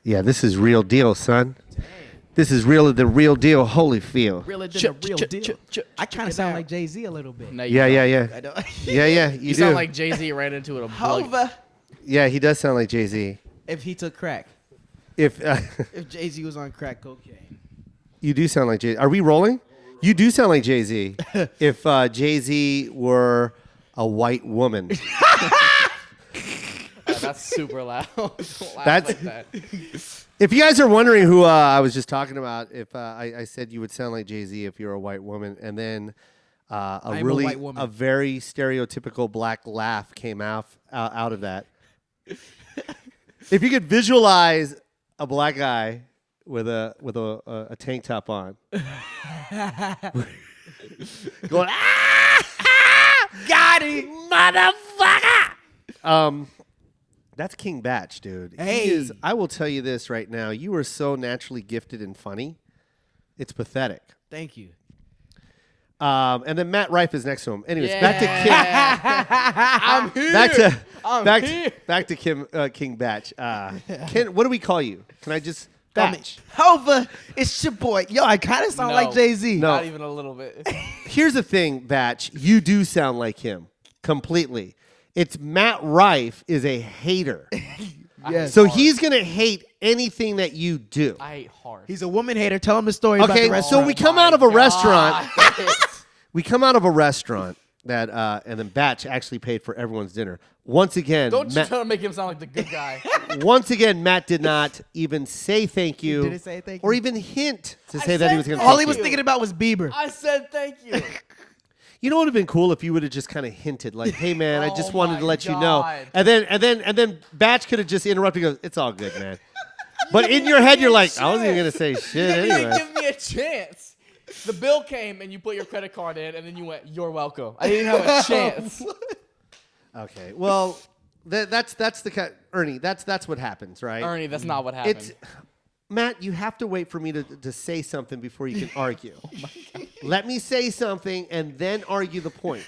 Yeah, this is real deal, son. This is the real deal Holyfield. Realer than the real deal. I kind of sound like Jay-Z a little bit. No, Yeah. I don't. You You do. sound like Jay-Z right into it. Hova. Yeah, he does sound like Jay-Z. If he took crack. If If Jay-Z was on crack cocaine. you do sound like Jay. Are we rolling? You do sound like Jay-Z. If Jay-Z were a white woman. That's super loud. Don't laugh That's- like that. If you guys are wondering who I was just talking about, if I said you would sound like Jay-Z if you're a white woman, and then a white woman. a very stereotypical black laugh came out of that. If you could visualize a black guy with a tank top on, going Got it. motherfucker. That's King Batch, dude. Hey. He is, I will tell you this right now. You are so naturally gifted and funny. It's pathetic. Thank you. And then Matt Rife is next to him. Anyways, I'm here. back to King Batch. What do we call you? Can I just Batch? Hova, it's your boy. Yo, I kind of sound No. like Jay-Z. No. Not even a little bit. Here's the thing, Batch. You do sound like him completely. It's Matt Rife is a hater. Yes. So he's going to hate anything that you do. I hate hard. He's a woman hater. Tell him the story about the Okay, restaurant. so we come out of a restaurant. We come out of a restaurant that, and then Batch actually paid for everyone's dinner. Once again, Don't you Matt, try to make him sound like the good guy. once again, Matt did not even say thank you, didn't say thank you? or even hint to say I that he said was going to. All he Thank was you. thinking about was Bieber. I said thank you. You know what would have been cool if you would have just kind of hinted, like, "Hey, man, I just Oh wanted my to let you know," God. and then Batch could have just interrupted. And goes, "It's all good, man." But in your head, you're like, "I wasn't even going to say shit You didn't anyway." give me a chance. The bill came and you put your credit card in and then you went, "You're welcome." I didn't have a chance. Okay, well, that's the Ernie. That's what happens, right? Ernie, that's not what happened. It's Matt. You have to wait for me to say something before you can argue. Oh my God. Let me say something and then argue the point.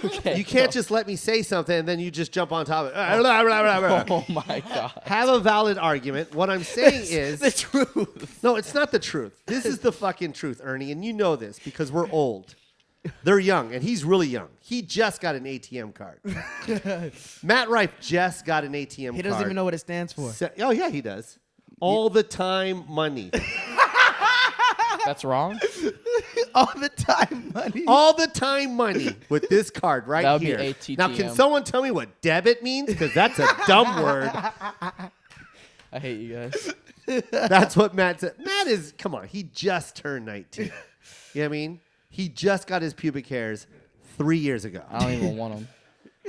Okay, You can't go. just let me say something and then you just jump on top of it. Blah, blah, blah, blah. Oh my God. Have a valid argument. What I'm saying is The truth. no, it's not the truth. This is the fucking truth, Ernie, and you know this because we're old. They're young, and he's really young. He just got an ATM card. Matt Rife just got an ATM card. He doesn't even know what it stands for. Oh, yeah, he does. All the time money. That's wrong. All the time money. All the time money with this card right That would be here. ATTM. Now, can someone tell me what debit means? Because that's a dumb word. I hate you guys. That's what Matt said. Matt is, come on, he just turned 19. You know what I mean? He just got his pubic hairs 3 years ago. I don't even want them.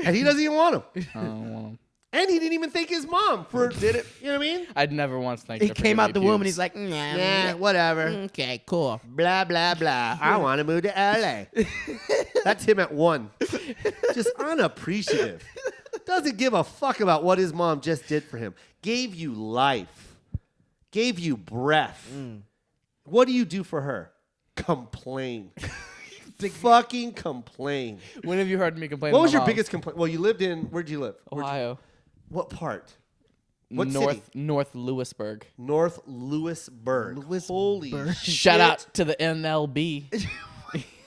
And he doesn't even want them. I don't want them. And he didn't even thank his mom for did it. You know what I mean? I'd never once thank He her for came giving out me the womb and pubes. he's like, Nah, whatever. okay, cool. Blah, blah, blah. I want to move to LA. That's him at 1. Just unappreciative. Doesn't give a fuck about what his mom just did for him. Gave you life. Gave you breath. What do you do for her? Complain. Fucking complain. When have you heard me complain? What to was my your mom? biggest complaint? Well, you lived in, where'd you live? Ohio. What part? What city? North Lewisburg. North Lewisburg. Holy Lewisburg. shit. Shout out to the NLB.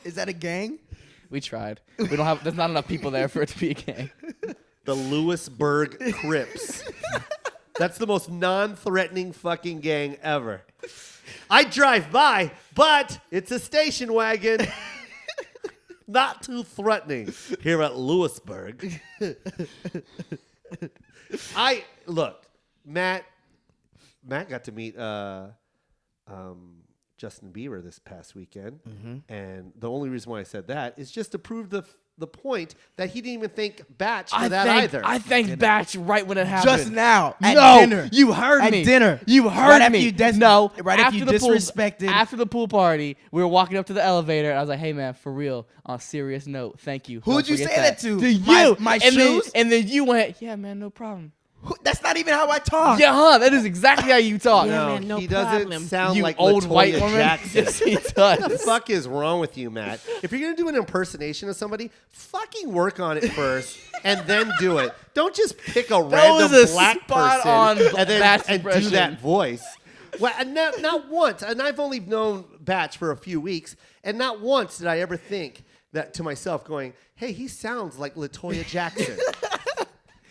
Is that a gang? We tried. We don't have. There's not enough people there for it to be a gang. The Lewisburg Crips. That's the most non-threatening fucking gang ever. I drive by, but it's a station wagon. Not too threatening here at Lewisburg. Look, Matt got to meet Justin Bieber this past weekend, and the only reason why I said that is just to prove the point that he didn't even thank Batch for that either. I thanked Batch right when it happened. Just now. At No, dinner. you heard At me. dinner. You heard Right after me. you No, right after you the pool- disrespected. After the pool party, we were walking up to the elevator, and I was like, "Hey, man, for real, on a serious note, thank you." Who'd Don't you forget say that to? To you. My and shoes? and then you went, "Yeah, man, no problem." That's not even how I talk. Yeah, huh? That is exactly how you talk. Yeah, No, man, no he doesn't problem. sound You like old Latoya white woman. Jackson. Yes, he What the does. fuck is wrong with you, Matt? If you're gonna do an impersonation of somebody, fucking work on it first and then do it. Don't just pick a random was a black spot person on and then Batch and do impression. that voice. Well, and not once, and I've only known Batch for a few weeks, and not once did I ever think that to myself, going, "Hey, he sounds like Latoya Jackson."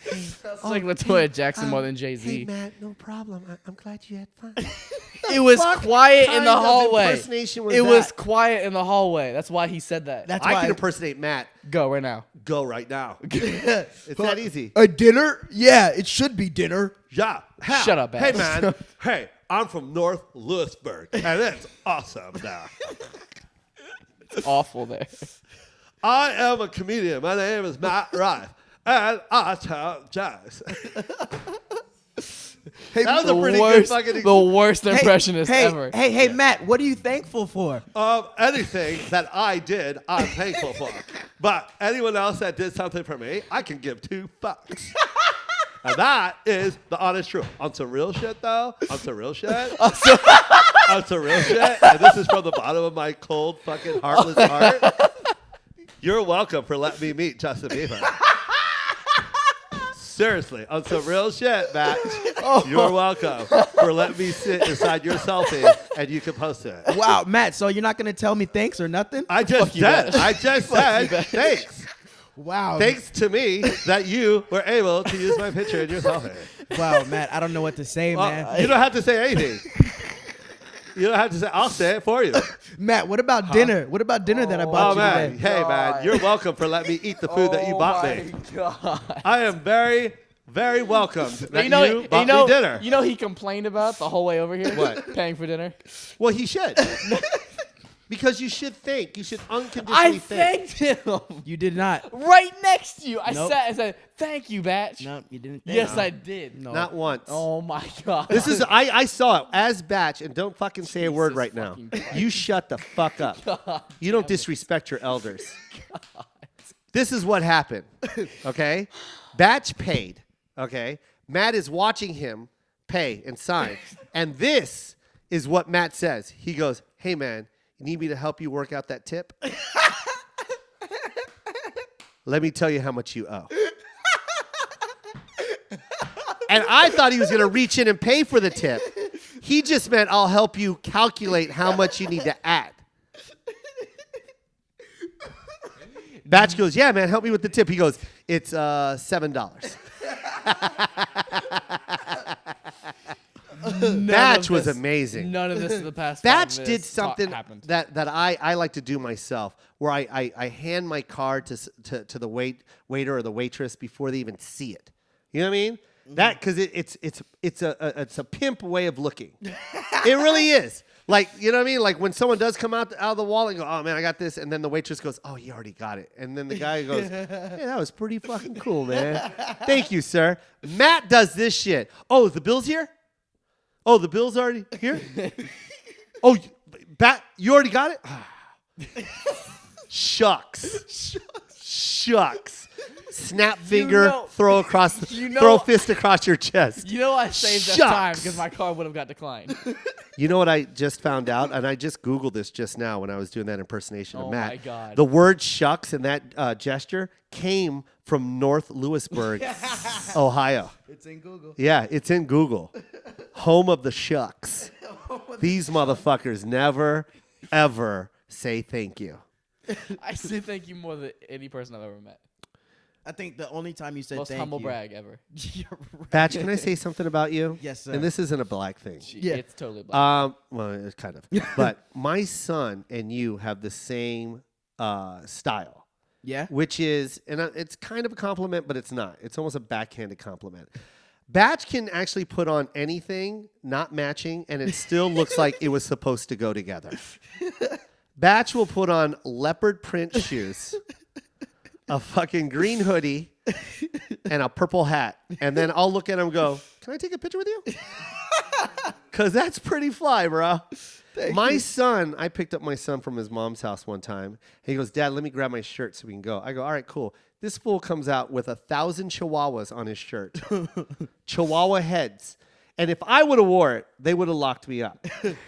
It's like Latoya Jackson more than Jay-Z. Hey, Matt, no problem. I'm glad you had fun. It was fuck quiet in kind the of hallway. impersonation was It was that? quiet in the hallway. That's why he said that. That's I why. can impersonate Matt. Go right now. Go right now. It's that easy. A dinner? Yeah, it should be dinner. Yeah. Shut up, Hey, Bash. man. Hey, I'm from North Lewisburg, and it's awesome now. It's awful there. I am a comedian. My name is Matt Rife, and I tell jokes. Hey, That was The a pretty worst, good fucking the worst impressionist hey, ever. Hey, Matt, what are you thankful for? Anything that I did, I'm thankful for. But anyone else that did something for me, I can give 2 fucks. And that is the honest truth. On some real shit, though. On some real shit. On some real shit. And this is from the bottom of my cold, fucking heartless heart. You're welcome for letting me meet Justin Bieber. Seriously, on some real shit, Matt. You're welcome for letting me sit inside your selfie and you can post it. Wow, Matt, so you're not going to tell me thanks or nothing? I just said, thanks. Wow. Thanks to me that you were able to use my picture in your selfie. Wow, Matt, I don't know what to say, man. You don't have to say anything. You don't have to say, I'll say it for you. Matt, what about dinner? What about dinner that I bought Oh, you man. today? Hey, man. You're welcome for letting me eat the food that you bought me. God. I am very, very welcomed that You know, you bought me dinner. You know he complained about the whole way over here? What? Paying for dinner? Well, he should. Because you should think. You should unconditionally I think. thanked him. You did not. Right next to you. I Nope. sat and said, thank you, Batch. No, you didn't. Yes, no. I did. No. Not once. Oh, my God. This is I saw it as Batch, and don't fucking say a word Jesus right now. fucking Christ. You shut the fuck up. God You don't disrespect your elders. This is what happened. Okay? Batch paid. Okay? Matt is watching him pay and sign. And this is what Matt says. He goes, "Hey man, you need me to help you work out that tip? Let me tell you how much you owe." And I thought he was going to reach in and pay for the tip. He just meant, "I'll help you calculate how much you need to add." Batch goes, "Yeah, man, help me with the tip." He goes, "It's $7." Batch was amazing. None of this in the past Batch 5 did minutes something happened. that I like to do myself, where I hand my card to the waiter or the waitress before they even see it. You know what I mean? That because it's a pimp way of looking. It really is. Like, you know what I mean? Like when someone does come out of the wall and go, "Oh man, I got this," and then the waitress goes, "Oh, you already got it," and then the guy goes, "Hey, that was pretty fucking cool, man. Thank you, sir." Matt does this shit. "Oh, the bill's here? Oh, the bill's already here? Oh, you already got it? Shucks. Shucks. Snap finger, throw fist across your chest. You know I saved that Shucks. time because my card would have got declined. You know what I just found out? And I just Googled this just now when I was doing that impersonation of Oh Matt. my God. The word shucks in that gesture came from North Lewisburg, Ohio. It's in Google. Yeah, it's in Google. Home of the shucks. These motherfuckers never, ever say thank you. I say thank you more than any person I've ever met. I think the only time you said Most thank humble you. brag ever. You're right. Batch, can I say something about you? Yes, sir. And this isn't a black thing. Yeah. It's totally black. Well, it's kind of. But my son and you have the same style, Yeah? which is, and it's kind of a compliment, but it's not. It's almost a backhanded compliment. Batch can actually put on anything not matching, and it still looks like it was supposed to go together. Batch will put on leopard print shoes, a fucking green hoodie, and a purple hat. And then I'll look at him and go, "Can I take a picture with you?" Because that's pretty fly, bro. My son, I picked up my son from his mom's house one time. He goes, "Dad, let me grab my shirt so we can go." I go, "All right, cool. This fool comes out with 1,000 chihuahuas on his shirt. Chihuahua heads. And if I would have wore it, they would have locked me up.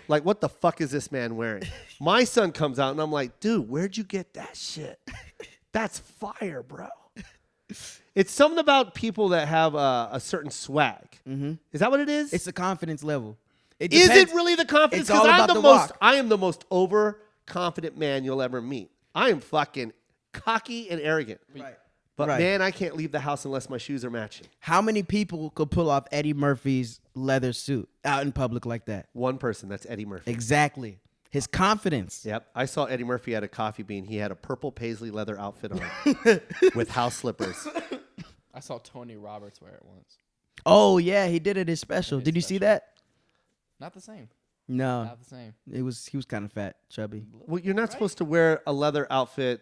Like, what the fuck is this man wearing? My son comes out, and I'm like, dude, where'd you get that shit? That's fire, bro. It's something about people that have a certain swag. Mm-hmm. Is that what it is? It's a confidence level. Is it really the confidence? It's all about the walk. I am the most overconfident man you'll ever meet. I am fucking cocky and arrogant. Right. But man, I can't leave the house unless my shoes are matching. How many people could pull off Eddie Murphy's leather suit out in public like that? One person. That's Eddie Murphy. Exactly. His confidence. Yep. I saw Eddie Murphy at a coffee bean. He had a purple paisley leather outfit on with house slippers. I saw Tony Roberts wear it once. Oh, yeah. He did it his special. Did you see that? Not the same. No. Not the same. He was kind of fat, chubby. Well, you're not supposed to wear a leather outfit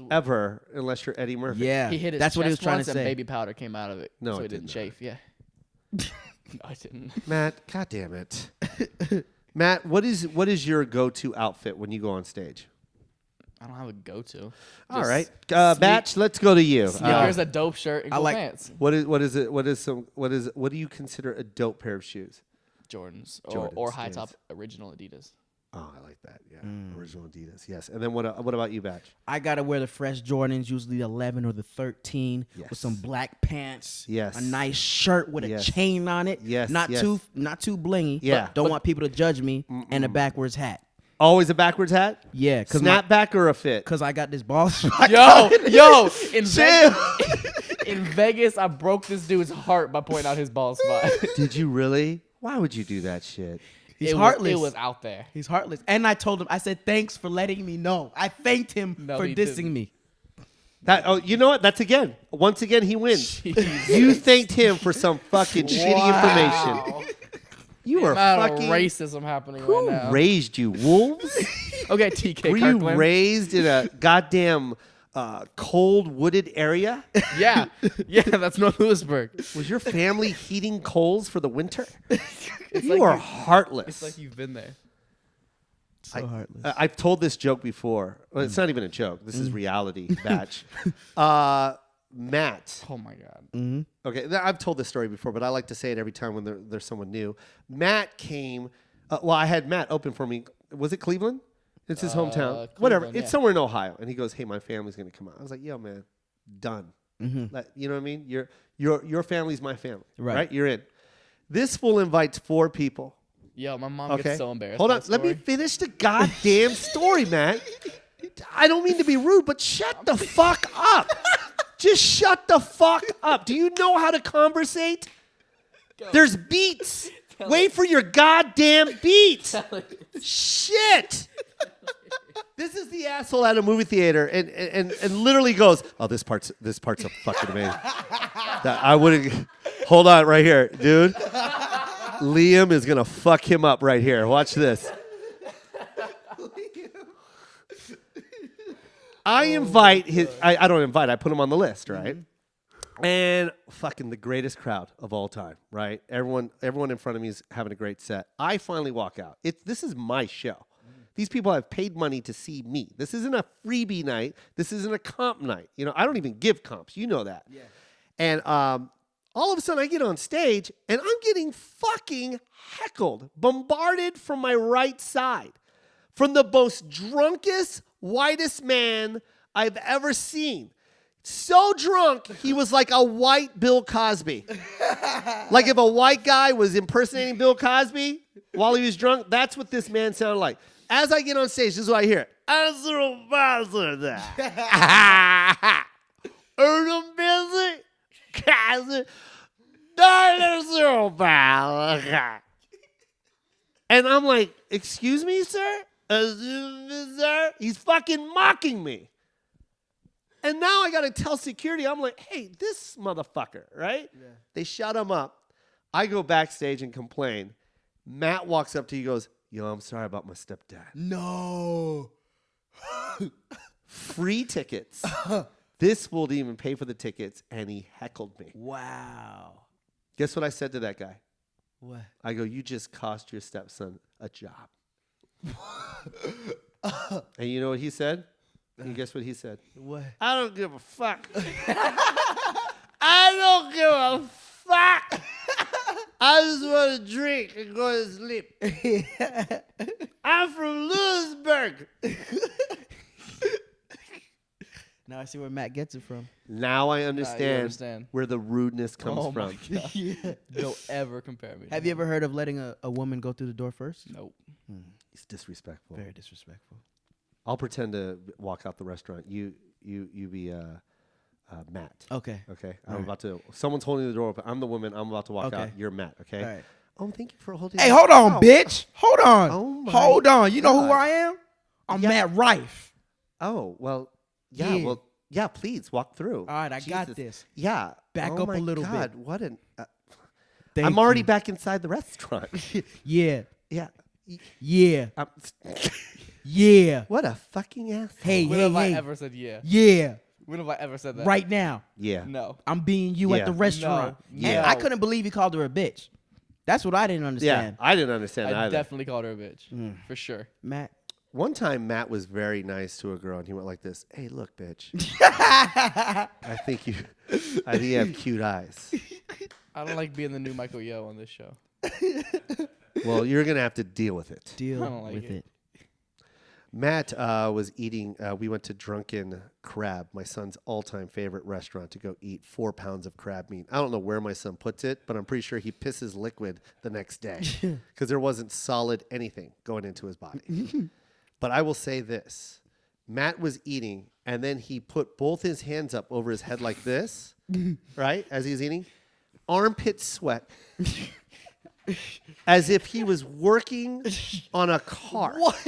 ever unless you're Eddie Murphy. Yeah. He hit his That's what he was chest trying once to and say. baby powder came out of it. No, so it it didn't did chafe. Yeah. No, I didn't. Matt, God damn it. Matt, what is your go-to outfit when you go on stage? I don't have a go-to. All right. Batch, let's go to you. Here's a dope shirt and cool pants. What do you consider a dope pair of shoes? Jordans. Jordans, Or high top original Adidas. Oh, I like that. Yeah, original Adidas. Yes. And then what about you, Batch? I gotta wear the fresh Jordans, usually the 11 or the 13, with some black pants. Yes. A nice shirt with a chain on it. Yes. Not too blingy. Yeah. But don't want people to judge me. And a backwards hat. Always a backwards hat? Yeah. Snapback or a fit? Because I got this ball spot. Yo, in Vegas, I broke this dude's heart by pointing out his bald spot. Did you really? Why would you do that shit? He's heartless. It was out there. He's heartless. And I told him, I said, thanks for letting me know. I thanked him for dissing me. You know what? Once again, he wins. Jesus. You thanked him for some fucking shitty information. You are fucking racism happening right now. Who raised you? Wolves? Okay, TK. Were you raised in a goddamn cold wooded area? Yeah, that's North Lewisburg. Was your family heating coals for the winter? You are heartless. It's like you've been there. So heartless. I've told this joke before. Well, it's not even a joke. This is reality, Batch. Matt. Oh my God. Mm-hmm. Okay, I've told this story before, but I like to say it every time when there's someone new. Matt came. I had Matt open for me. Was it Cleveland? It's his hometown. Whatever. It's somewhere in Ohio. And he goes, "Hey, my family's gonna come out." I was like, "Yo, man, done." Mm-hmm. You know what I mean? Your family's my family, right? You're in. This fool invites 4 people. Yo, my mom gets so embarrassed. Hold on, let me finish the goddamn story, man. I don't mean to be rude, but shut the fuck up. Just shut the fuck up. Do you know how to conversate? There's beats. Wait for your goddamn beats. Shit. This is the asshole at a movie theater and literally goes, "Oh, this part's a fucking amazing." I wouldn't. Hold on, right here, dude. Liam is gonna fuck him up right here. Watch this. I invite his. I don't invite. I put him on the list, right? Mm-hmm. And fucking the greatest crowd of all time, right? Everyone in front of me is having a great set. I finally walk out. This is my show. Mm-hmm. These people have paid money to see me. This isn't a freebie night. This isn't a comp night. You know, I don't even give comps. You know that. Yeah. And all of a sudden, I get on stage and I'm getting fucking heckled, bombarded from my right side, from the most drunkest, whitest man I've ever seen. So drunk, he was like a white Bill Cosby. Like if a white guy was impersonating Bill Cosby while he was drunk, that's what this man sounded like. As I get on stage, this is what I hear. And I'm like, "Excuse me, sir? He's fucking mocking me." And now I got to tell security, I'm like, "Hey, this motherfucker," right? Yeah. They shut him up. I go backstage and complain. Matt walks up to you, goes, "Yo, I'm sorry about my stepdad." No. Free tickets. This fool didn't even pay for the tickets, and he heckled me. Wow. Guess what I said to that guy? What? I go, "You just cost your stepson a job." And you know what he said? And guess what he said? What? I don't give a fuck. I don't give a fuck. I just want to drink and go to sleep. I'm from Lewisburg. Now I see where Matt gets it from. Now I understand, understand. where the rudeness comes Oh from. my God. Yeah. Don't ever compare me. Have you ever heard of letting a woman go through the door first? Nope. It's disrespectful. Very disrespectful. I'll pretend to walk out the restaurant. You be Matt. Okay. Okay. All I'm right. about to. Someone's holding the door open. I'm the woman. I'm about to walk Okay. out. You're Matt. Okay. All right. Oh, thank you for holding. Hey, hold on, Oh. bitch. Hold on. Oh my Hold on. You know who God. I am? I'm Yeah. Matt Rife. Oh well. Yeah. Yeah. Well. Yeah. Please walk through. All right, I got Jesus. this. Yeah. Back Oh up a my little God, bit. What an. Thank I'm already you. back inside the restaurant. Yeah. Yeah. Yeah. I'm, Yeah. what a fucking asshole. Hey, When hey, have I hey. ever said yeah? Yeah. When have I ever said that? Right now. Yeah. No. I'm being you Yeah. at the restaurant. No. And Yeah. I couldn't believe he called her a bitch. That's what I didn't Yeah. understand. I didn't understand I either. definitely called her a bitch. For sure. Matt. One time, Matt was very nice to a girl, and he went like this: "Hey, look, bitch. I think you have cute eyes. I don't like being the new Michael Yo on this show. Well, you're gonna have to deal with it." Deal I don't like with it. it. Matt was eating. We went to Drunken Crab, my son's all-time favorite restaurant, to go eat 4 pounds of crab meat. I don't know where my son puts it, but I'm pretty sure he pisses liquid the next day because there wasn't solid anything going into his body. But I will say this: Matt was eating, and then he put both his hands up over his head like this, right, as he's eating, armpit sweat, as if he was working on a car. What?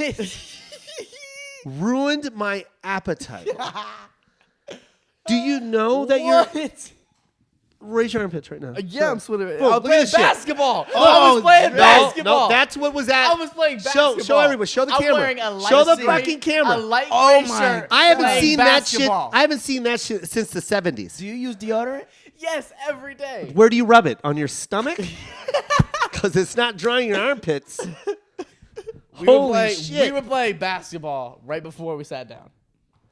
Ruined my appetite. Do you know that you're... What? Raise your armpits right now. Yeah, I'm sweating. Boom, I was look at playing this shit. basketball. I Oh, was playing no, basketball. No, that's what was at. I was playing basketball. Show everyone. Show the I'm camera. wearing a light Show the gray- fucking camera. A light Oh gray my shirt. I haven't playing seen basketball. that shit. I haven't seen that shit since the 70s. Do you use deodorant? Yes, every day. Where do you rub it? On your stomach? Because it's not drying your armpits. Holy shit. We were playing basketball right before we sat down.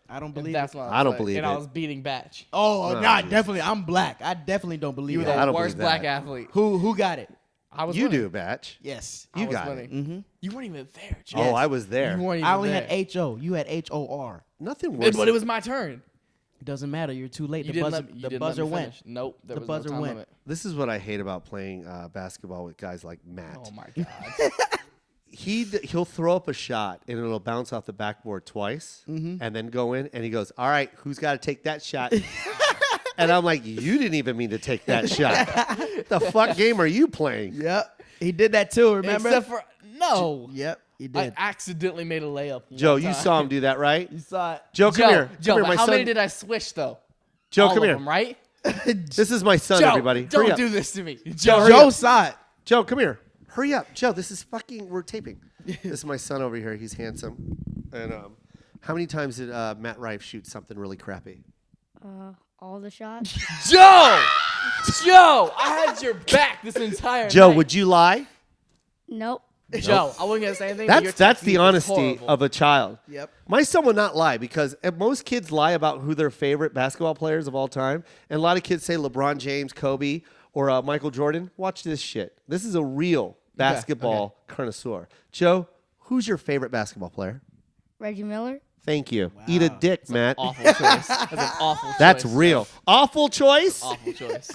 I don't And believe that's it. what I don't playing. believe and I it. was beating Batch. Oh, Oh, nah, Jesus. definitely. I'm black. I definitely don't believe You were that. I the don't worst believe black that. athlete. Who got it? I was You winning. do, Batch. Yes. I You was got winning. it. Mm-hmm. You weren't even there, Joe. Oh, I was there. You weren't even I only there. had H-O. You had H-O-R. Nothing worse. But it was my turn. It doesn't matter. You're too late. You The didn't buzzer, let, you the didn't buzzer let me went. finish. Nope. There The was buzzer no time went. limit. This is what I hate about playing basketball with guys like Matt. Oh my god. He'll throw up a shot and it'll bounce off the backboard twice and then go in and he goes, all right, who's got to take that shot? And I'm like, you didn't even mean to take that shot. The fuck game are you playing? Yep. He did that too, remember? Except for no. Yep, he I did. accidentally made a layup. Joe, one you time. saw him do that, right? You saw it. Joe, come here. Joe, Come here, but my how son- many did I swish though? Joe, All come of here. them, right? This is my son, Joe, everybody. don't Hurry up. do this to me. Joe, hurry Joe up. saw it. Joe, come here. Hurry up. Joe, this is fucking, we're taping. This is my son over here. He's handsome. And how many times did Matt Rife shoot something really crappy? All the shots. Joe, Joe, I had your back this entire Joe, night. would you lie? Nope. Joe, I wasn't gonna say anything. but your That's technique the is honesty horrible. of a child. Yep. My son would not lie because most kids lie about who their favorite basketball players of all time. And a lot of kids say LeBron James, Kobe, or Michael Jordan. Watch this shit. This is a real basketball connoisseur. Joe, who's your favorite basketball player? Reggie Miller. Thank you. Eat a dick, Matt. Awful choice. That's an awful choice. That's real. Awful choice? Awful choice.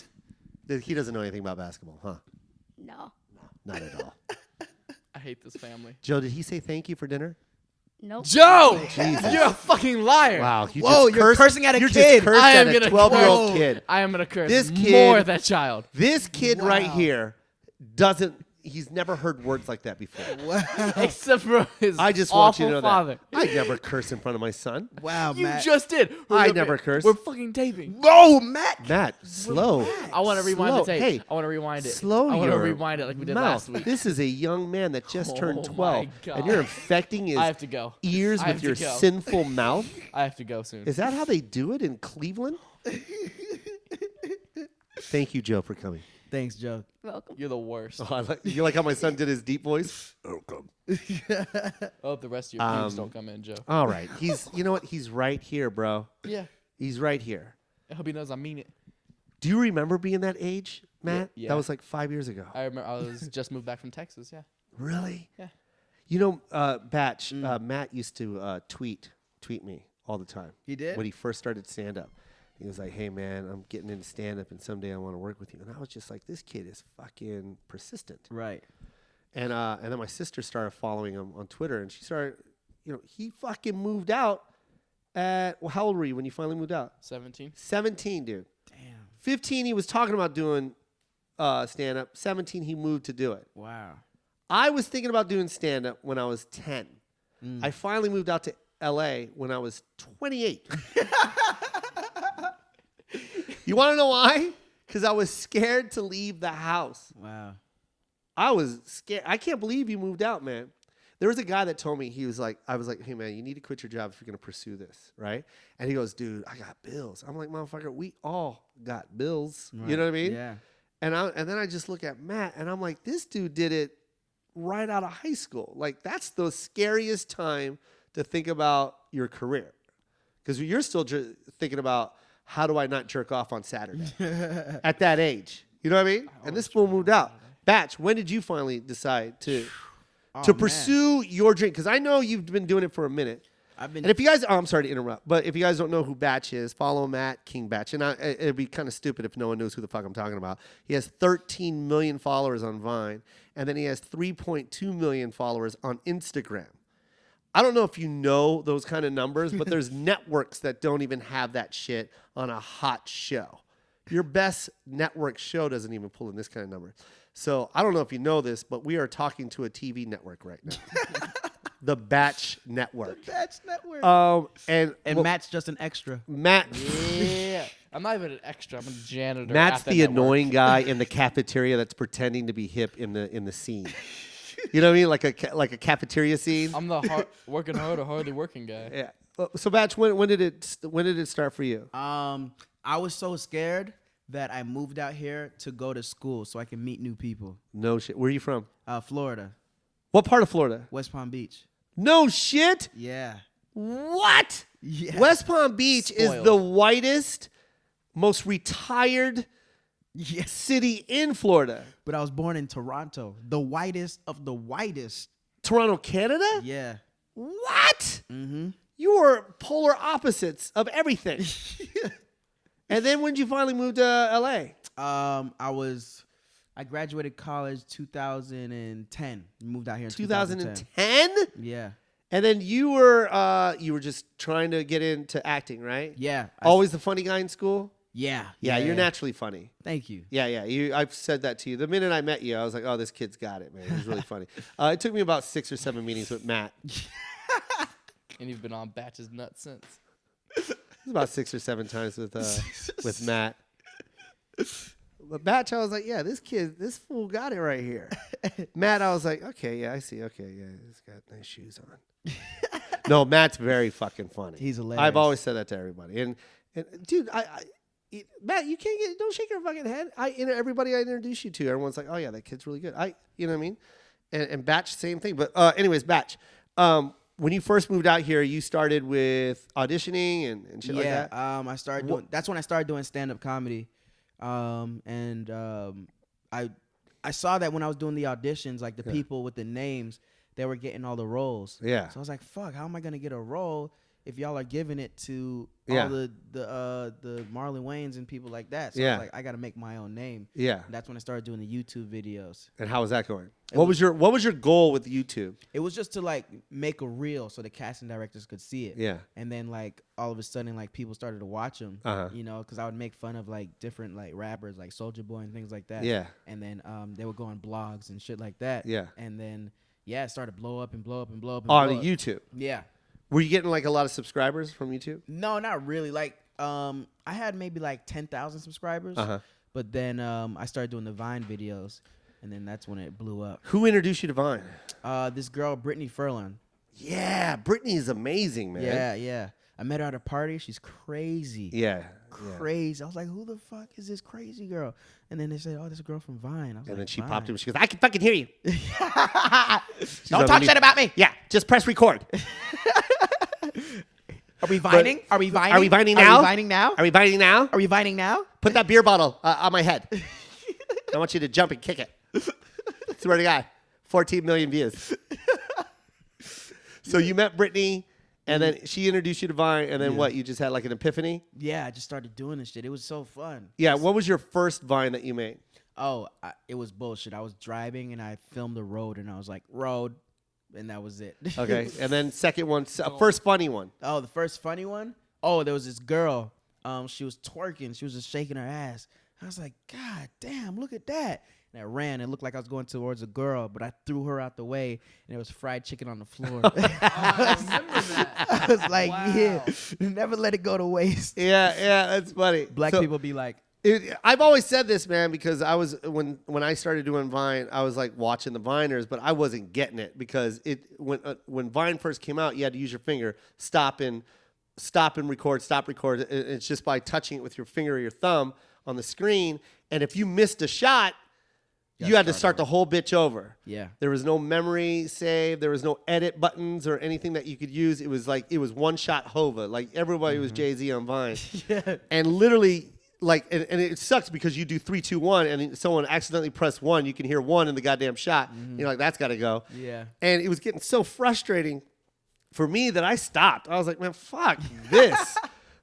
He doesn't know anything about basketball, huh? No. Not at all. I hate this family. Joe, did he say thank you for dinner? Nope. Joe, Jesus. you're a fucking liar. Wow. You Whoa, just you're cursed, cursing at a you're kid. Just cursed I am at a gonna 12-year-old curse. kid. I am gonna curse This more kid- at that child. This kid right Wow. here he's never heard words like that before. Except for his I just want you awful to know father. that. I never curse in front of my son. Wow, You Matt. just did. I never curse. We're fucking taping. Whoa, Matt. Matt, slow. I want to rewind Slow. the tape. Hey, I want to rewind it. Slow I want to your rewind it like we did mouth. last week. This is a young man that just turned Oh 12. my God. And you're infecting his I have to go. ears I with have your to go. sinful mouth. I have to go soon. Is that how they do it in Cleveland? Thank you, Joe, for coming. Thanks, Joe. Welcome. You're the worst. Oh, you like how my son did his deep voice? Welcome. Oh, the rest of your views don't come in, Joe. All right. You know what? He's right here, bro. Yeah. He's right here. I hope he knows I mean it. Do you remember being that age, Matt? Yeah. That was like 5 years ago. I remember I was just moved back from Texas. Yeah. Really? Yeah. You know, Batch, Matt used to tweet me all the time. He did? When he first started stand-up. He was like, hey, man, I'm getting into stand-up, and someday I want to work with you. And I was just like, this kid is fucking persistent. Right. And then my sister started following him on Twitter, and she started, he fucking moved out at, well, how old were you when you finally moved out? 17. 17, dude. Damn. 15, he was talking about doing stand-up. 17, he moved to do it. Wow. I was thinking about doing stand-up when I was 10. I finally moved out to L.A. when I was 28. You want to know why? Because I was scared to leave the house. Wow. I was scared. I can't believe you moved out, man. There was a guy that told me, I was like, hey, man, you need to quit your job if you're going to pursue this, right? And he goes, dude, I got bills. I'm like, motherfucker, we all got bills. Right. You know what I mean? Yeah. And then I just look at Matt, and I'm like, this dude did it right out of high school. Like, that's the scariest time to think about your career. Because you're still thinking about, how do I not jerk off on Saturday at that age? You know what I mean? And this fool moved out. Batch, when did you finally decide to pursue your dream? Because I know you've been doing it for a minute. And if you guys, I'm sorry to interrupt, but if you guys don't know who Batch is, follow him at King Batch. And it'd be kind of stupid if no one knows who the fuck I'm talking about. He has 13 million followers on Vine, and then he has 3.2 million followers on Instagram. I don't know if you know those kind of numbers, but there's networks that don't even have that shit on a hot show. Your best network show doesn't even pull in this kind of number. So I don't know if you know this, but we are talking to a TV network right now. The Batch Network. Batch Network. And Matt's just an extra. Matt. Yeah. I'm not even an extra. I'm a janitor. Matt's at the the network. annoying guy in the cafeteria that's pretending to be hip in the scene. You know what I mean? Like a cafeteria scene. I'm the working hard or hardly working guy. Yeah. So Batch, when did it start for you? I was so scared that I moved out here to go to school so I can meet new people. No shit. Where are you from? Florida, What part of Florida? West Palm Beach. No shit. Yeah. What? Yeah. West Palm Beach is Spoiled. the whitest, most retired Yes. city in Florida. But I was born in Toronto, the whitest of the whitest. Toronto, Canada? Yeah. What? Mm-hmm. You are polar opposites of everything. And then when did you finally move to LA? I graduated college 2010. Moved out here in 2010? Yeah. And then you were just trying to get into acting, right? Yeah. Always the funny guy in school? Yeah. Yeah, you're naturally funny. Thank you. Yeah. I've said that to you. The minute I met you, I was like, oh, this kid's got it, man. It was really funny. It took me about 6 or 7 meetings with Matt. And you've been on Batch's nuts since. It was about 6 or 7 times with Matt. But Batch, I was like, yeah, this fool got it right here. Matt, I was like, okay, yeah, I see. Okay, yeah, he's got nice shoes on. No, Matt's very fucking funny. He's hilarious. I've always said that to everybody. And dude, Matt, you don't shake your fucking head. Everybody I introduce you to, everyone's like, oh yeah, that kid's really good. You know what I mean? And Batch, same thing. But anyways, Batch, when you first moved out here, you started with auditioning and shit like that? I started doing. That's when I started doing stand-up comedy, I saw that when I was doing the auditions, like the people with the names, they were getting all the roles. Yeah. So I was like, "Fuck, how am I gonna get a role if y'all are giving it to Yeah. all the Marlon Wayans and people like that?" So I was like, I gotta make my own name. Yeah. And that's when I started doing the YouTube videos. And how was that going? What was your goal with YouTube? It was just to like make a reel so the casting directors could see it. Yeah. And then like all of a sudden like people started to watch them. Uh-huh. You know, because I would make fun of like different like rappers like Soulja Boy and things like that. Yeah. And then they would go on blogs and shit like that. Yeah. And then it started to blow up and blow up and blow up and On blow up. YouTube. Yeah. Were you getting like a lot of subscribers from YouTube? No, not really. Like I had maybe like 10,000 subscribers. Uh-huh. But then I started doing the Vine videos, and then that's when it blew up. Who introduced you to Vine? This girl, Brittany Furlan. Yeah, Brittany is amazing, man. Yeah. I met her at a party. She's crazy. Yeah. crazy. I was like, who the fuck is this crazy girl? And then they said, oh, this girl from Vine. I was And like, then she Vine. popped in. She goes, I can fucking hear you. Don't talk shit about me. Yeah, just press record. Are we vining? Are we vining? Are we vining now? Are we vining now? Are we biting now? Are we vining now? Put that beer bottle on my head. I want you to jump and kick it. Swear to God. 14 million views. So you met Brittany, and then she introduced you to Vine, and then what? You just had like an epiphany? Yeah, I just started doing this shit. It was so fun. Yeah, what was your first Vine that you made? Oh, it was bullshit. I was driving and I filmed the road and I was like, road. And that was it. Okay, and then second one, first funny one. Oh, the first funny one? Oh, there was this girl. She was twerking. She was just shaking her ass. I was like, God damn, look at that. And I ran. It looked like I was going towards a girl, but I threw her out the way, and it was fried chicken on the floor. I remember that. I was like, Wow. yeah, never let it go to waste. Yeah, that's funny. Black So, people be like, I've always said this, man, because I was when I started doing Vine, I was like watching the Viners, but I wasn't getting it because when Vine first came out, you had to use your finger, stop and record, stop record. It's just by touching it with your finger or your thumb on the screen, and if you missed a shot, you had to start the whole bitch over. yeah. There was no memory save. There was no edit buttons or anything that you could use. It was like it was one shot Hova. Like everybody was Jay-Z on Vine, and literally. Like and it sucks because you do 3, 2, 1, and someone accidentally press 1. You can hear 1 in the goddamn shot. You're like, that's got to go. Yeah. And it was getting so frustrating for me that I stopped. I was like, man, fuck this.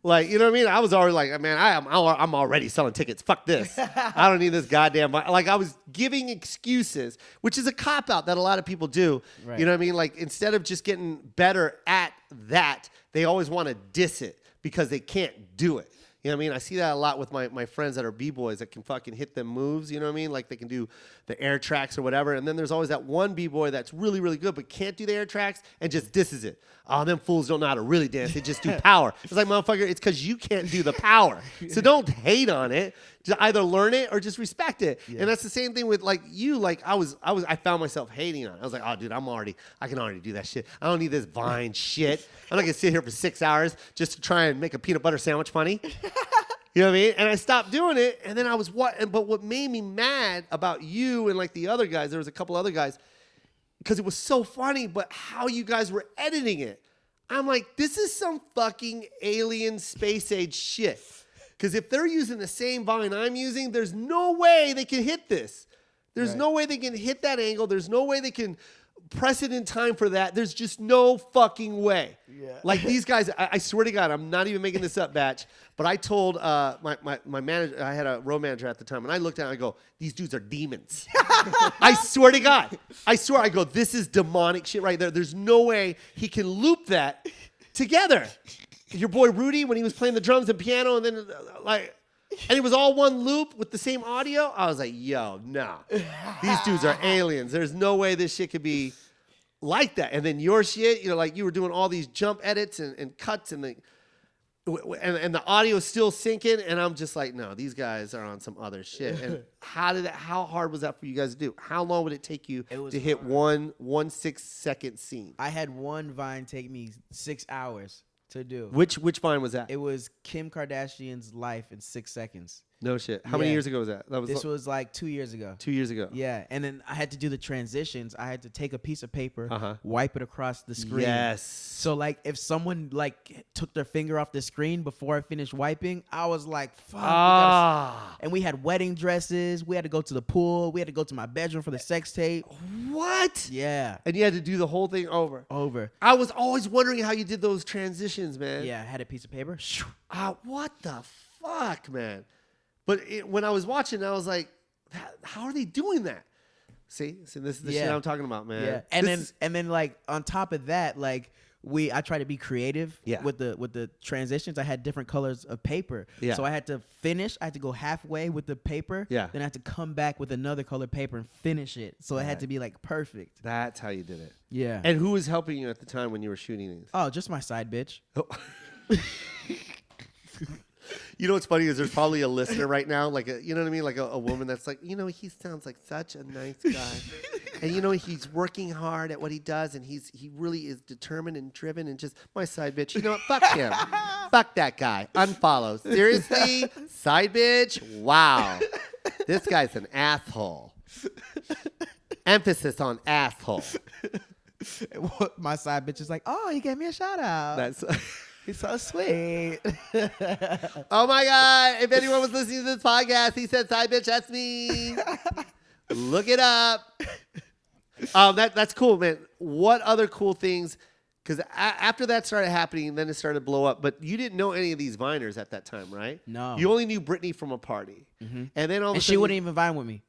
Like, you know what I mean? I was already like, man, I'm already selling tickets. Fuck this. I don't need this goddamn. Like, I was giving excuses, which is a cop out that a lot of people do. Right. You know what I mean? Like, instead of just getting better at that, they always want to diss it because they can't do it. You know what I mean? I see that a lot with my friends that are B-boys that can fucking hit them moves, you know what I mean? Like they can do the air tracks or whatever. And then there's always that one B-boy that's really, really good but can't do the air tracks and just disses it. Oh, them fools don't know how to really dance. They just do power. It's like, motherfucker, it's because you can't do the power. So don't hate on it. Just either learn it or just respect it. Yeah. And that's the same thing with like you. Like I found myself hating on it. I was like, oh, dude, I can already do that shit. I don't need this Vine shit. I'm not gonna sit here for 6 hours just to try and make a peanut butter sandwich funny. You know what I mean? And I stopped doing it. And then but what made me mad about you and like the other guys, there was a couple other guys, because it was so funny, but how you guys were editing it. I'm like, this is some fucking alien space age shit. Because if they're using the same Vine I'm using, there's no way they can hit this. There's no way they can hit that angle. There's no way they can press it in time for that. There's just no fucking way. Yeah. Like these guys, I swear to God, I'm not even making this up, Batch. But I told my manager, I had a road manager at the time, and I looked at him and I go, these dudes are demons. I swear to God. I go, this is demonic shit right there. There's no way he can loop that together. Your boy Rudy, when he was playing the drums and piano, and then and it was all one loop with the same audio. I was like, yo, nah. These dudes are aliens. There's no way this shit could be like that. And then your shit, like you were doing all these jump edits and cuts and the audio is still syncing, and I'm just like, no, these guys are on some other shit. And how hard was that for you guys to do? How long would it take you to hit one 6-second scene? I had one Vine take me 6 hours to do. Which Vine was that? It was Kim Kardashian's life in 6 seconds. No shit. How many years ago was that? This was like 2 years ago. 2 years ago. Yeah, and then I had to do the transitions. I had to take a piece of paper, wipe it across the screen. Yes. So like if someone like took their finger off the screen before I finished wiping, I was like, fuck. And we had wedding dresses. We had to go to the pool. We had to go to my bedroom for the sex tape. What? Yeah. And you had to do the whole thing over. I was always wondering how you did those transitions, man. Yeah, I had a piece of paper. What the fuck, man? But when I was watching, I was like, how are they doing that? See, this is the shit I'm talking about, man. Yeah. And then like on top of that, like I try to be creative with the transitions. I had different colors of paper. Yeah. So I had to finish. I had to go halfway with the paper. Yeah. Then I had to come back with another color paper and finish it. So it had to be like perfect. That's how you did it. Yeah. And who was helping you at the time when you were shooting these? Oh, just my side bitch. You know what's funny is there's probably a listener right now, like you know what I mean, like a woman that's like, he sounds like such a nice guy, and he's working hard at what he does, and he really is determined and driven, and just my side bitch. You know what? Fuck him. Fuck that guy. Unfollow. Seriously, side bitch. Wow, this guy's an asshole. Emphasis on asshole. My side bitch is like, oh, he gave me a shout out. That's. He's so sweet. Oh my God. If anyone was listening to this podcast, he said, side bitch, that's me. Look it up. That's cool, man. What other cool things? Because after that started happening, then it started to blow up. But you didn't know any of these Viners at that time, right? No. You only knew Brittany from a party. Mm-hmm. And then all of a sudden. She wouldn't even Vine with me.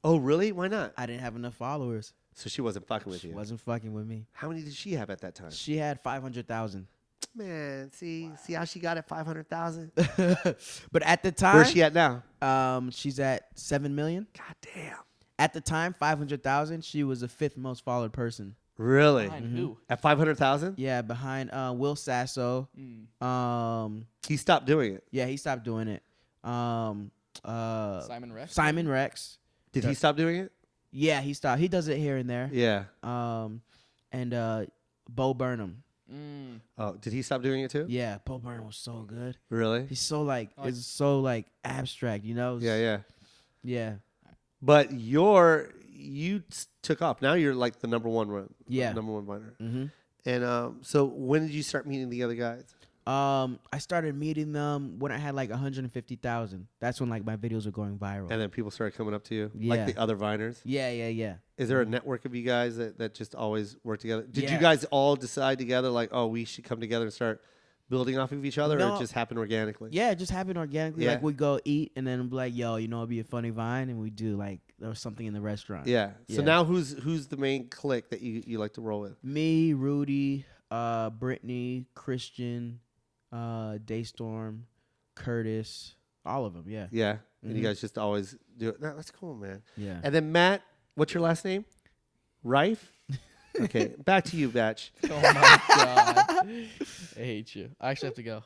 Oh, really? Why not? I didn't have enough followers. So she wasn't fucking with you? She wasn't fucking with me. How many did she have at that time? She had 500,000. Man, see how she got at 500,000? But at the time, where's she at now? She's at 7 million. God damn. At the time, 500,000. She was the 5th most followed person. Really? Behind who? At 500,000? Yeah, behind Will Sasso. He stopped doing it. Yeah, he stopped doing it. Simon Rex. Simon Rex. Did he stop doing it? Yeah, he stopped. He does it here and there. Yeah. And Bo Burnham. Oh, did he stop doing it too? Yeah, Bo Burnham was so good. Really? He's so it's so abstract, Yeah. Yeah. But you took off. Now you're like the number one Viner. Mm-hmm. And so when did you start meeting the other guys? I started meeting them when I had 150,000. That's when my videos were going viral. And then people started coming up to you, Yeah. like the other Viners. Yeah. Is there a network of you guys that just always work together? Did you Yeah. guys all decide together, we should come together and start building off of each other, or No. it just happened organically? Yeah, it just happened organically. Yeah. We'd go eat, and then be like, yo, it'd be a funny Vine, and we do there was something in the restaurant. Yeah. So Yeah. now who's the main clique that you like to roll with? Me, Rudy, Brittany, Christian, Daystorm, Curtis, all of them. Yeah. Yeah. And you Mhm. guys just always do it. No, that's cool, man. Yeah. And then Matt, what's your last name? Rife? Okay, back to you, Batch. Oh my God. I hate you. I actually have to go.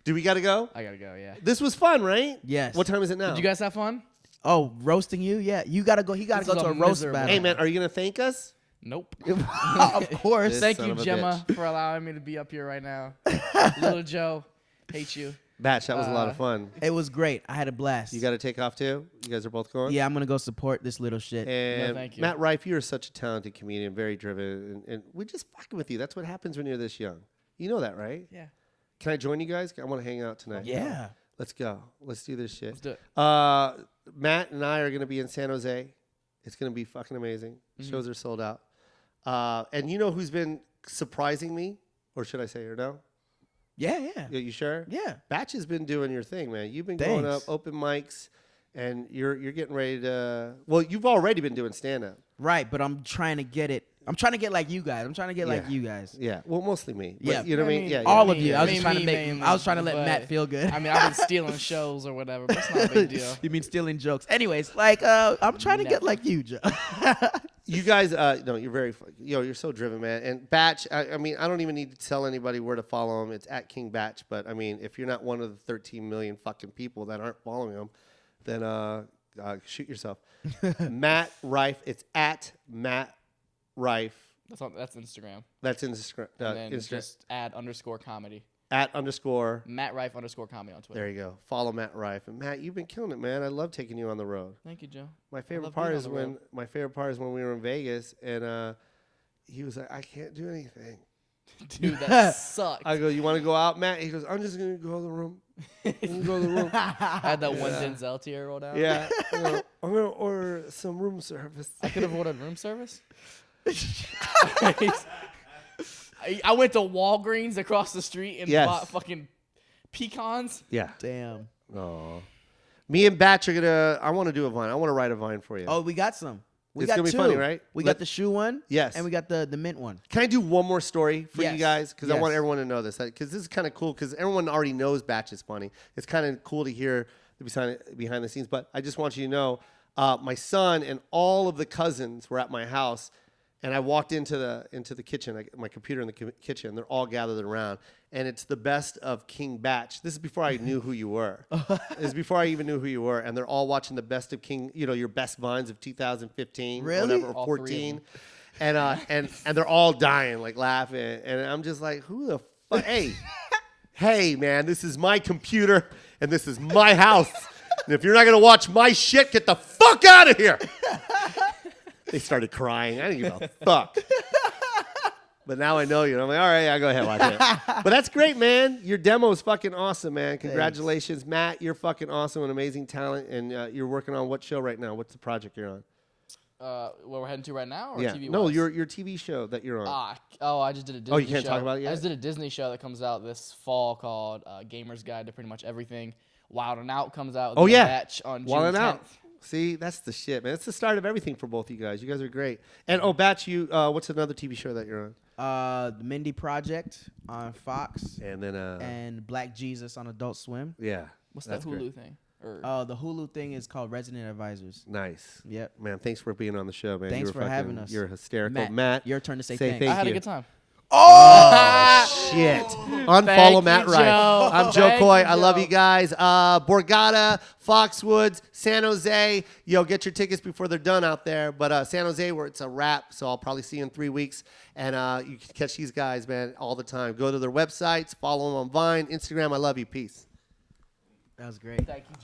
Do we got to go? I gotta go. Yeah. This was fun, right? Yes. What time is it now? Did you guys have fun? Oh, roasting you? Yeah. You gotta go. He gotta This go is to a a roast miserable- battle. Hey, man, are you going to thank us? Nope. Of course. This Thank son you, of a Gemma, for allowing me to be up here right now. Little Joe, hate you. Batch, that was a lot of fun. It was great. I had a blast. You got to take off, too? You guys are both going? Yeah, I'm gonna go support this little shit. And thank you. Matt Rife, you're such a talented comedian, very driven, and we're just fucking with you. That's what happens when you're this young. You know that, right? Yeah. Can I join you guys? I want to hang out tonight. Yeah. Let's go. Let's do this shit. Let's do it. Matt and I are going to be in San Jose. It's going to be fucking amazing. Shows are sold out. And you know who's been surprising me? Or should I say or no? Yeah. You sure? Yeah. Batch has been doing your thing, man. You've been going up, Thanks. open mics, and you're getting ready to... Well, you've already been doing stand-up. Right, but I'm trying to get it. I'm trying to get like you guys. I'm trying to get like you guys. Yeah, well, mostly me. But Yeah. you know what I mean? Yeah, All yeah. of you. I was Me, just trying to me make. mainly, I was trying to let but, Matt feel good. I mean, I've been stealing shows or whatever, but it's not a big deal. You mean stealing jokes? Anyways, I'm trying to get like you, Joe. You guys, no, you're very, you're so driven, man. And Batch, I mean, I don't even need to tell anybody where to follow him. It's at King Batch. But I mean, if you're not one of the 13 million fucking people that aren't following him, then shoot yourself. Matt Rife. It's at Matt Rife. That's Instagram. That's Instagram. And then just add _comedy. At _ Matt Rife _comedy on Twitter. There you go. Follow Matt Rife. And Matt, you've been killing it, man. I love taking you on the road. Thank you, Joe. My favorite love part being is on the road. when we were in Vegas and he was like, I can't do anything. Dude, that sucks. I go, you want to go out, Matt? He goes, I'm just gonna go to the room. I'm gonna go to the room. I had that one Denzel tear roll down. Yeah. I'm gonna order some room service. I could have ordered room service. I went to Walgreens across the street and bought fucking pecans. Yeah. Damn. Oh. Me and Batch are gonna. I want to do a vine. I want to write a vine for you. Oh, we got some. We It's got gonna be two. funny, right? We got the shoe one. Yes. And we got the mint one. Can I do one more story for you Yes. guys? Because I want Yes. everyone to know this. Because this is kind of cool. Because everyone already knows Batch is funny. It's kind of cool to hear the behind the scenes. But I just want you to know, my son and all of the cousins were at my house, And I walked into the kitchen, my computer in the kitchen. They're all gathered around, and it's the best of King Batch. This is before I knew who you were. This is before I even knew who you were, and they're all watching the best of King. Your best vines of 2015, really, or 14, and they're all dying, like laughing, and I'm just like, who the fuck? Hey, man, this is my computer, and this is my house, and if you're not gonna watch my shit, get the fuck out of here. They started crying. I didn't give a fuck. But now I know you. I'm like, all right, I'll go ahead and watch it. But that's great, man. Your demo is fucking awesome, man. Congratulations. Thanks. Matt, you're fucking awesome and amazing talent. And you're working on what show right now? What's the project you're on? What we're heading to right now? Or yeah. TV-wise? No, your TV show that you're on. I just did a Disney show. Oh, you can't talk about it yet? I just did a Disney show that comes out this fall called Gamer's Guide to Pretty Much Everything. Wild and Out comes out. Oh, yeah. Batch on June Wild and 10th. Out. See, that's the shit, man. It's the start of everything for both you guys. You guys are great. And Batch, what's another TV show that you're on? The Mindy Project on Fox. And then and Black Jesus on Adult Swim. Yeah. What's that Hulu thing? The Hulu thing is called Resident Advisors. Nice. Yep. Man, thanks for being on the show, man. Thanks for having us. You're hysterical. Matt, your turn to say thanks. Thank I had you. a good time. Oh, shit. Unfollow Thank Matt you, Rife. Joe. I'm Joe Thank Coy. you, I love Joe. you guys. Borgata, Foxwoods, San Jose. Get your tickets before they're done out there. But San Jose, where it's a wrap, so I'll probably see you in 3 weeks. And you can catch these guys, man, all the time. Go to their websites. Follow them on Vine, Instagram. I love you. Peace. That was great. Thank you, Joe.